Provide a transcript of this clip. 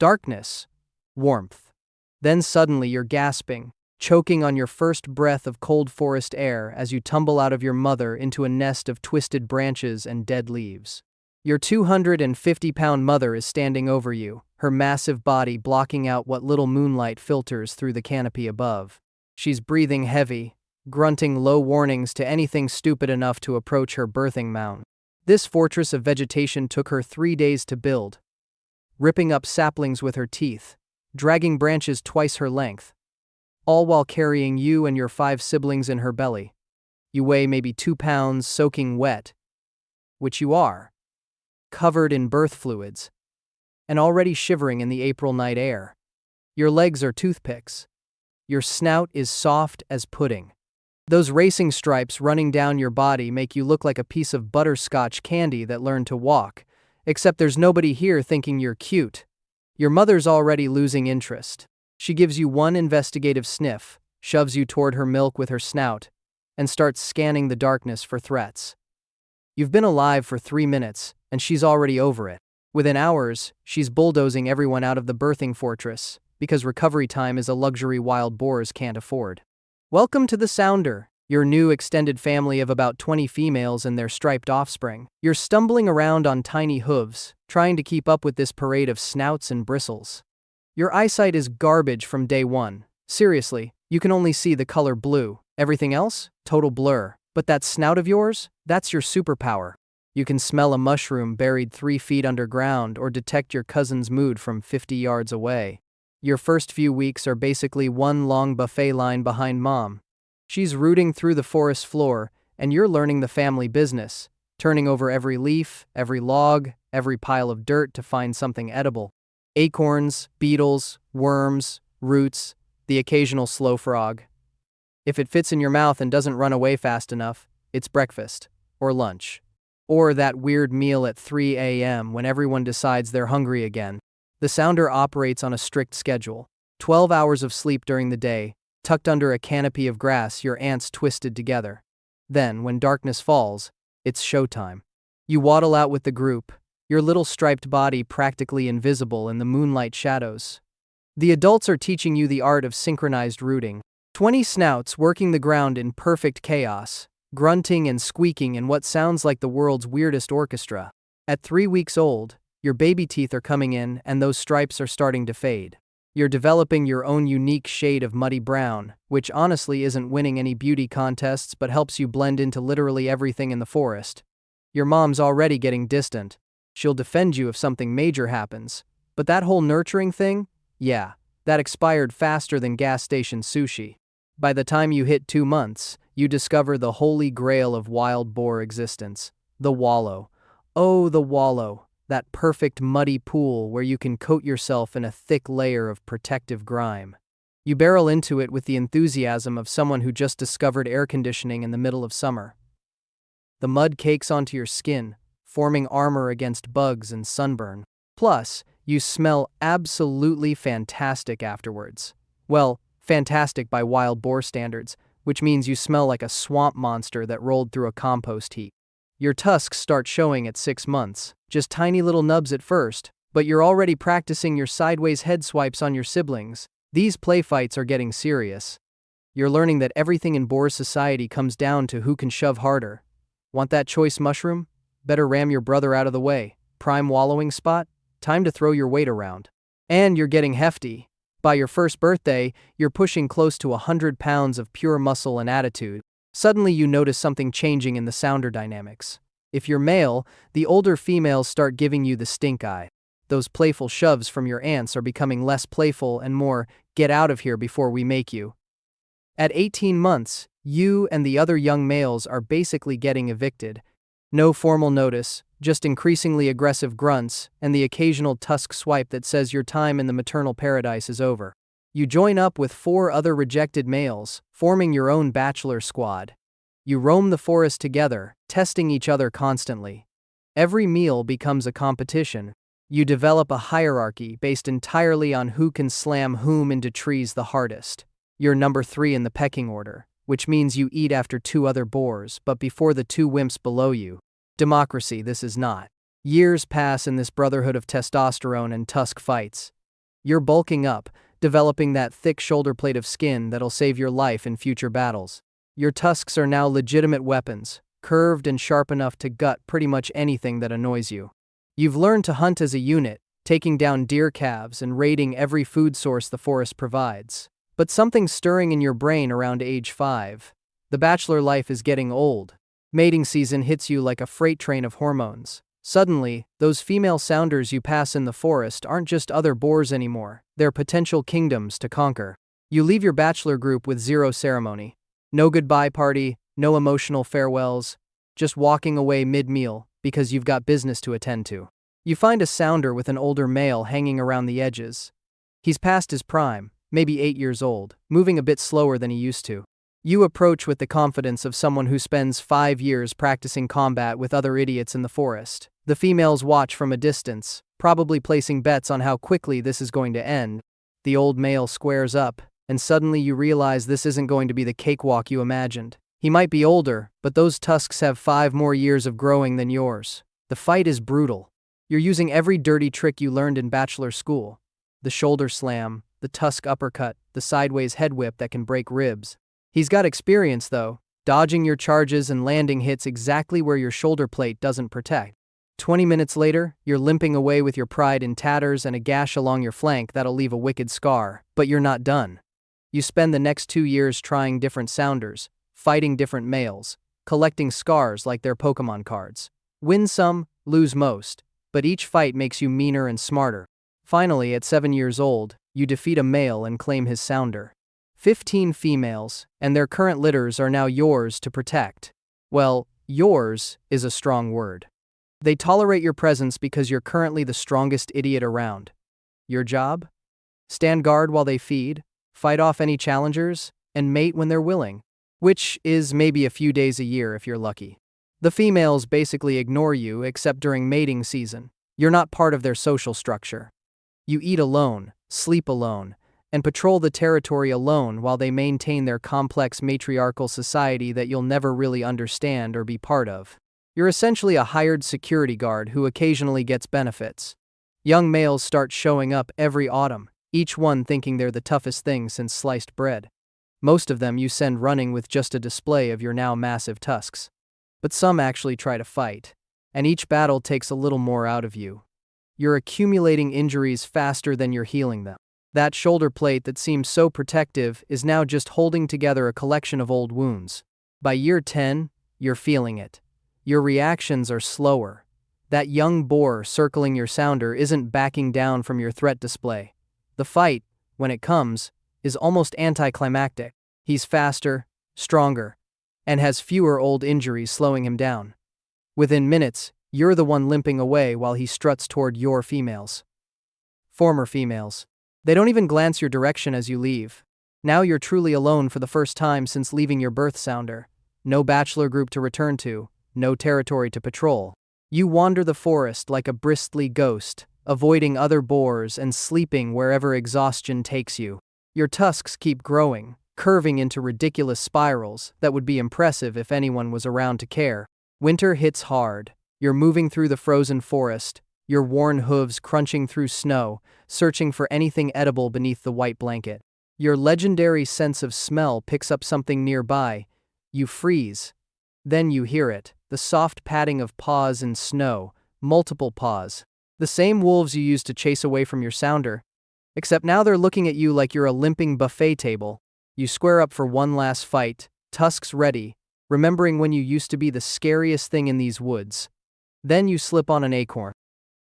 Darkness. Warmth. Then suddenly you're gasping, choking on your first breath of cold forest air as you tumble out of your mother into a nest of twisted branches and dead leaves. Your 250-pound mother is standing over you, her massive body blocking out what little moonlight filters through the canopy above. She's breathing heavy, grunting low warnings to anything stupid enough to approach her birthing mound. This fortress of vegetation took her 3 days to build, ripping up saplings with her teeth, dragging branches twice her length, all while carrying you and your 5 siblings in her belly. You weigh maybe 2 pounds, soaking wet, which you are, covered in birth fluids, and already shivering in the April night air. Your legs are toothpicks. Your snout is soft as pudding. Those racing stripes running down your body make you look like a piece of butterscotch candy that learned to walk, except there's nobody here thinking you're cute. Your mother's already losing interest. She gives you one investigative sniff, shoves you toward her milk with her snout, and starts scanning the darkness for threats. You've been alive for 3 minutes, and she's already over it. Within hours, she's bulldozing everyone out of the birthing fortress, because recovery time is a luxury wild boars can't afford. Welcome to the Sounder, your new extended family of about 20 females and their striped offspring. You're stumbling around on tiny hooves, trying to keep up with this parade of snouts and bristles. Your eyesight is garbage from day one. Seriously, you can only see the color blue. Everything else? Total blur. But that snout of yours? That's your superpower. You can smell a mushroom buried 3 feet underground or detect your cousin's mood from 50 yards away. Your first few weeks are basically one long buffet line behind mom. She's rooting through the forest floor, and you're learning the family business, turning over every leaf, every log, every pile of dirt to find something edible. Acorns, beetles, worms, roots, the occasional slow frog. If it fits in your mouth and doesn't run away fast enough, it's breakfast, or lunch, or that weird meal at 3 a.m. when everyone decides they're hungry again. The Sounder operates on a strict schedule. 12 hours of sleep during the day, tucked under a canopy of grass your ants twisted together. Then, when darkness falls, it's showtime. You waddle out with the group, your little striped body practically invisible in the moonlight shadows. The adults are teaching you the art of synchronized rooting. 20 snouts working the ground in perfect chaos, grunting and squeaking in what sounds like the world's weirdest orchestra. At 3 weeks old, your baby teeth are coming in and those stripes are starting to fade. You're developing your own unique shade of muddy brown, which honestly isn't winning any beauty contests but helps you blend into literally everything in the forest. Your mom's already getting distant. She'll defend you if something major happens. But that whole nurturing thing? Yeah, that expired faster than gas station sushi. By the time you hit 2 months, you discover the holy grail of wild boar existence, the wallow. Oh, the wallow. That perfect muddy pool where you can coat yourself in a thick layer of protective grime. You barrel into it with the enthusiasm of someone who just discovered air conditioning in the middle of summer. The mud cakes onto your skin, forming armor against bugs and sunburn. Plus, you smell absolutely fantastic afterwards. Well, fantastic by wild boar standards, which means you smell like a swamp monster that rolled through a compost heap. Your tusks start showing at 6 months, just tiny little nubs at first, but you're already practicing your sideways head swipes on your siblings. These play fights are getting serious. You're learning that everything in boar society comes down to who can shove harder. Want that choice mushroom? Better ram your brother out of the way. Prime wallowing spot? Time to throw your weight around. And you're getting hefty. By your first birthday, you're pushing close to 100 pounds of pure muscle and attitude. Suddenly you notice something changing in the sounder dynamics. If you're male, the older females start giving you the stink eye. Those playful shoves from your aunts are becoming less playful and more, get out of here before we make you. At 18 months, you and the other young males are basically getting evicted. No formal notice, just increasingly aggressive grunts and the occasional tusk swipe that says your time in the maternal paradise is over. You join up with 4 other rejected males, forming your own bachelor squad. You roam the forest together, testing each other constantly. Every meal becomes a competition. You develop a hierarchy based entirely on who can slam whom into trees the hardest. You're number 3 in the pecking order, which means you eat after 2 other boars, but before the 2 wimps below you. Democracy, this is not. Years pass in this brotherhood of testosterone and tusk fights. You're bulking up, developing that thick shoulder plate of skin that'll save your life in future battles. Your tusks are now legitimate weapons, curved and sharp enough to gut pretty much anything that annoys you. You've learned to hunt as a unit, taking down deer calves and raiding every food source the forest provides. But something's stirring in your brain around age 5. The bachelor life is getting old. Mating season hits you like a freight train of hormones. Suddenly, those female sounders you pass in the forest aren't just other boars anymore, they're potential kingdoms to conquer. You leave your bachelor group with zero ceremony. No goodbye party, no emotional farewells, just walking away mid-meal because you've got business to attend to. You find a sounder with an older male hanging around the edges. He's past his prime, maybe 8 years old, moving a bit slower than he used to. You approach with the confidence of someone who spends 5 years practicing combat with other idiots in the forest. The females watch from a distance, probably placing bets on how quickly this is going to end. The old male squares up, and suddenly you realize this isn't going to be the cakewalk you imagined. He might be older, but those tusks have 5 more years of growing than yours. The fight is brutal. You're using every dirty trick you learned in bachelor school. The shoulder slam, the tusk uppercut, the sideways head whip that can break ribs. He's got experience though, dodging your charges and landing hits exactly where your shoulder plate doesn't protect. 20 minutes later, you're limping away with your pride in tatters and a gash along your flank that'll leave a wicked scar, but you're not done. You spend the next 2 years trying different sounders, fighting different males, collecting scars like they're Pokemon cards. Win some, lose most, but each fight makes you meaner and smarter. Finally, at 7 years old, you defeat a male and claim his sounder. 15 females, and their current litters are now yours to protect. Well, yours is a strong word. They tolerate your presence because you're currently the strongest idiot around. Your job? Stand guard while they feed, fight off any challengers, and mate when they're willing. Which is maybe a few days a year if you're lucky. The females basically ignore you except during mating season. You're not part of their social structure. You eat alone, sleep alone, and patrol the territory alone while they maintain their complex matriarchal society that you'll never really understand or be part of. You're essentially a hired security guard who occasionally gets benefits. Young males start showing up every autumn, each one thinking they're the toughest thing since sliced bread. Most of them you send running with just a display of your now massive tusks. But some actually try to fight, and each battle takes a little more out of you. You're accumulating injuries faster than you're healing them. That shoulder plate that seemed so protective is now just holding together a collection of old wounds. By year 10, you're feeling it. Your reactions are slower. That young boar circling your sounder isn't backing down from your threat display. The fight, when it comes, is almost anticlimactic. He's faster, stronger, and has fewer old injuries slowing him down. Within minutes, you're the one limping away while he struts toward your females. Former females. They don't even glance your direction as you leave. Now you're truly alone for the first time since leaving your birth sounder. No bachelor group to return to, no territory to patrol. You wander the forest like a bristly ghost, avoiding other boars and sleeping wherever exhaustion takes you. Your tusks keep growing, curving into ridiculous spirals that would be impressive if anyone was around to care. Winter hits hard. You're moving through the frozen forest, your worn hooves crunching through snow, searching for anything edible beneath the white blanket. Your legendary sense of smell picks up something nearby. You freeze. Then you hear it, the soft padding of paws in snow, multiple paws. The same wolves you used to chase away from your sounder. Except now they're looking at you like you're a limping buffet table. You square up for one last fight, tusks ready, remembering when you used to be the scariest thing in these woods. Then you slip on an acorn.